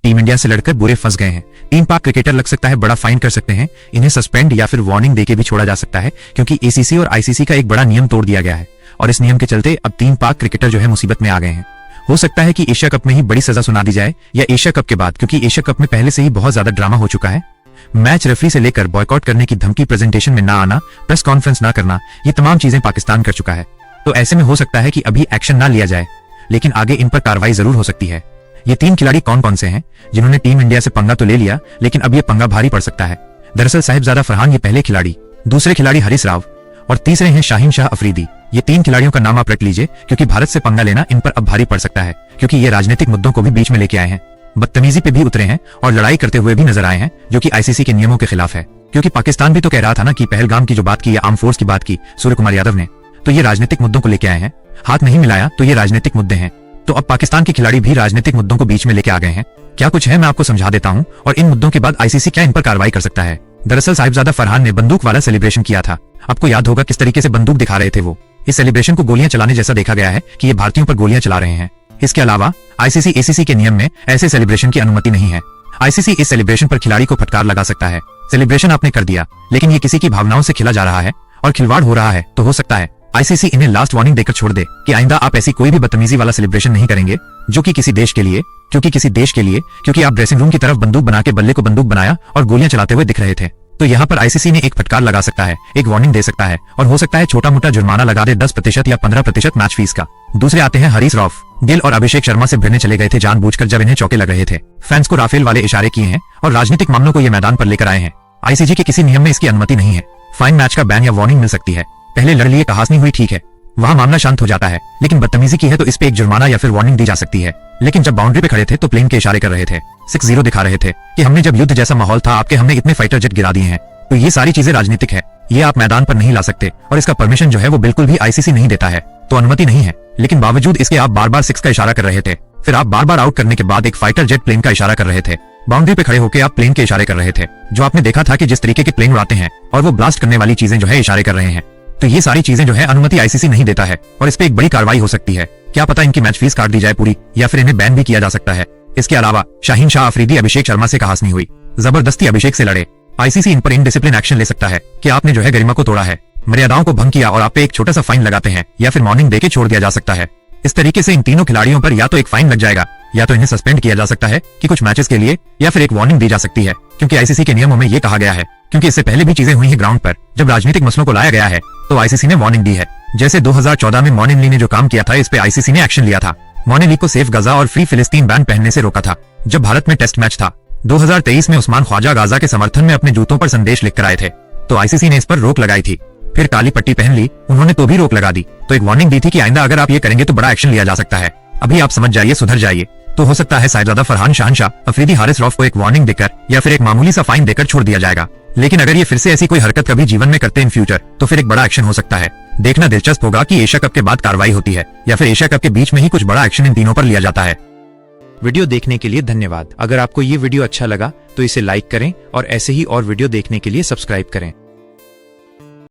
Team India से लड़कर बुरे फंस गए हैं। 3 पाक क्रिकेटर लग सकता है बड़ा फाइन कर सकते हैं, इन्हें सस्पेंड या फिर वार्निंग देके भी छोड़ा जा सकता है, क्योंकि एसीसी और आईसीसी का एक बड़ा नियम तोड़ दिया गया है और इस नियम के चलते अब 3 पाक क्रिकेटर जो है मुसीबत में आ गए हैं। हो सकता है कि एशिया कप में ही बड़ी सजा सुना दी जाए या एशिया कप के बाद, क्योंकि एशिया कप में पहले से ही बहुत ज्यादा ड्रामा हो चुका है। मैच रेफरी से लेकर बॉयकॉट करने की धमकी, प्रेजेंटेशन में ना आना, प्रेस कॉन्फ्रेंस ना करना, ये तमाम चीजें पाकिस्तान कर चुका है। तो ऐसे में हो सकता है कि अभी एक्शन ना लिया जाए, लेकिन आगे इन पर कार्रवाई जरूर हो सकती है। ये 3 खिलाड़ी कौन कौन से हैं जिन्होंने टीम इंडिया से पंगा तो ले लिया, लेकिन अब ये पंगा भारी पड़ सकता है। दरअसल साहिबजादा फरहान ये पहले खिलाड़ी, दूसरे खिलाड़ी हारिस राव और तीसरे हैं शाहीन शाह अफरीदी। ये 3 खिलाड़ियों का नाम आप रख लीजिए, क्योंकि भारत से पंगा लेना इन पर अब भारी पड़ सकता है, क्योंकि ये राजनीतिक मुद्दों को भी बीच में लेके आए हैं, बदतमीजी पे भी उतरे हैं और लड़ाई करते हुए भी नजर आए हैं, जो कि आईसीसी के नियमों के खिलाफ है। क्योंकि पाकिस्तान भी तो कह रहा था ना कि पहलगाम की जो बात की या आर्म फोर्स की बात की सूर्य कुमार यादव ने, तो ये राजनीतिक मुद्दों को लेके आए हैं। हाथ नहीं मिलाया तो ये राजनीतिक मुद्दे हैं। तो अब पाकिस्तान के खिलाड़ी भी राजनीतिक मुद्दों को बीच में लेके आ गए हैं। क्या कुछ है मैं आपको समझा देता हूँ, और इन मुद्दों के बाद आईसीसी क्या इन पर कार्रवाई कर सकता है। दरअसल साहिबजादा फरहान ने बंदूक वाला सेलिब्रेशन किया था। आपको याद होगा किस तरीके से बंदूक दिखा रहे थे वो। इस सेलिब्रेशन को गोलियां चलाने जैसा देखा गया है कि ये भारतीयों पर गोलियां चला रहे हैं। इसके अलावा आईसीसी एसीसी के नियम में ऐसे सेलिब्रेशन की अनुमति नहीं है। आईसीसी इस सेलिब्रेशन पर खिलाड़ी को फटकार लगा सकता है। सेलिब्रेशन आपने कर दिया, लेकिन ये किसी की भावनाओं से खेला जा रहा है और खिलवाड़ हो रहा है, तो हो सकता है आईसीसी इन्हें लास्ट वार्निंग देकर छोड़ दे कि आइंदा आप ऐसी कोई भी बदतमीजी वाला सेलिब्रेशन नहीं करेंगे जो कि किसी देश के लिए, क्योंकि आप ड्रेसिंग रूम की तरफ बंदूक बना के बल्ले को बंदूक बनाया और गोलियां चलाते हुए दिख रहे थे। तो यहाँ पर आईसीसी ने एक फटकार लगा सकता है, एक वार्निंग दे सकता है, और हो सकता है छोटा मोटा जुर्माना लगा दे 10% या 15% मैच फीस का। दूसरे आते हैं हारिस राव। गिल और अभिषेक शर्मा से भिड़ने चले गए थे जानबूझकर जब इन्हें चौके लग रहे थे। फैंस को राफेल वाले इशारे किए हैं और राजनीतिक मामलों को ये मैदान पर लेकर आए हैं। आईसीसी के किसी नियम में इसकी अनुमति नहीं है। फाइन, मैच का बैन या वार्निंग मिल सकती है। पहले लड़ लिए कहासनी हुई, ठीक है, वहाँ मामला शांत हो जाता है, लेकिन बदतमीजी की है तो इस पे एक जुर्माना या फिर वार्निंग दी जा सकती है। लेकिन जब बाउंड्री पे खड़े थे तो प्लेन के इशारे कर रहे थे, 6-0 दिखा रहे थे कि हमने जब युद्ध जैसा माहौल था आपके, हमने इतने फाइटर जेट गिरा दिए हैं। तो ये सारी चीजें राजनीतिक है, ये आप मैदान पर नहीं ला सकते, और इसका परमिशन जो है वो बिल्कुल भी आईसीसी नहीं देता है। तो अनुमति नहीं है, लेकिन बावजूद इसके आप बार बार 6 का इशारा कर रहे थे, फिर आप बार बार आउट करने के बाद एक फाइटर जेट प्लेन का इशारा कर रहे थे। बाउंड्री पे खड़े होकर आप प्लेन के इशारे कर रहे थे, जो आपने देखा था कि जिस तरीके के प्लेन उड़ाते हैं, और वो ब्लास्ट करने वाली चीजें जो है इशारे कर रहे हैं। तो ये सारी चीजें जो है अनुमति आईसीसी नहीं देता है, और इस पे एक बड़ी कार्रवाई हो सकती है। क्या पता इनकी मैच फीस काट दी जाए पूरी, या फिर इन्हें बैन भी किया जा सकता है। इसके अलावा शाहीन शाह अफरीदी अभिषेक शर्मा से कहासनी हुई, जबरदस्ती अभिषेक से लड़े। आईसीसी इन पर इनडिसिप्लिन एक्शन ले सकता है कि आपने जो है गरिमा को तोड़ा है, मर्यादाओं को भंग किया, और आप पे एक छोटा सा फाइन लगाते हैं, या फिर वार्निंग देके छोड़ दिया जा सकता है। इस तरीके से इन तीनों खिलाड़ियों पर या तो एक फाइन लग जाएगा, या तो इन्हें सस्पेंड किया जा सकता है कि कुछ मैचेस के लिए, या फिर एक वार्निंग दी जा सकती है, क्योंकि आईसीसी के नियमों में ये कहा गया है। क्योंकि इससे पहले भी चीजें हुई हैं ग्राउंड पर, जब राजनीतिक मसलों को लाया गया है तो आईसीसी ने वार्निंग दी है। जैसे 2014 में मोइन अली ने जो काम किया था, इस पे आईसीसी ने एक्शन लिया था। मोइन अली को सेफ गजा और फ्री फिलिस्तीन बैंड पहनने से रोका था जब भारत में टेस्ट मैच था। 2023 में उस्मान ख्वाजा गाजा के समर्थन में अपने जूतों पर संदेश लिख कर आए थे, तो आईसीसी ने इस पर रोक लगाई थी। फिर काली पट्टी पहन ली उन्होंने तो भी रोक लगा दी, तो एक वार्निंग दी थी कि आइंदा अगर आप ये करेंगे तो बड़ा एक्शन लिया जा सकता है। अभी आप समझ जाइए, सुधर जाइए। तो हो सकता है साहिबजादा फरहान, शाहीन शाह अफरीदी, हारिस रऊफ को एक वार्निंग देकर या फिर एक मामूली सा फाइन देकर छोड़ दिया जाएगा। लेकिन अगर ये फिर से ऐसी कोई हरकत कभी जीवन में करते इन फ्यूचर, तो फिर एक बड़ा एक्शन हो सकता है। देखना दिलचस्प होगा कि एशिया कप के बाद कार्रवाई होती है या फिर एशिया कप के बीच में ही कुछ बड़ा एक्शन इन तीनों पर लिया जाता है। वीडियो देखने के लिए धन्यवाद। अगर आपको ये वीडियो अच्छा लगा तो इसे लाइक करें और ऐसे ही और वीडियो देखने के लिए सब्सक्राइब करें।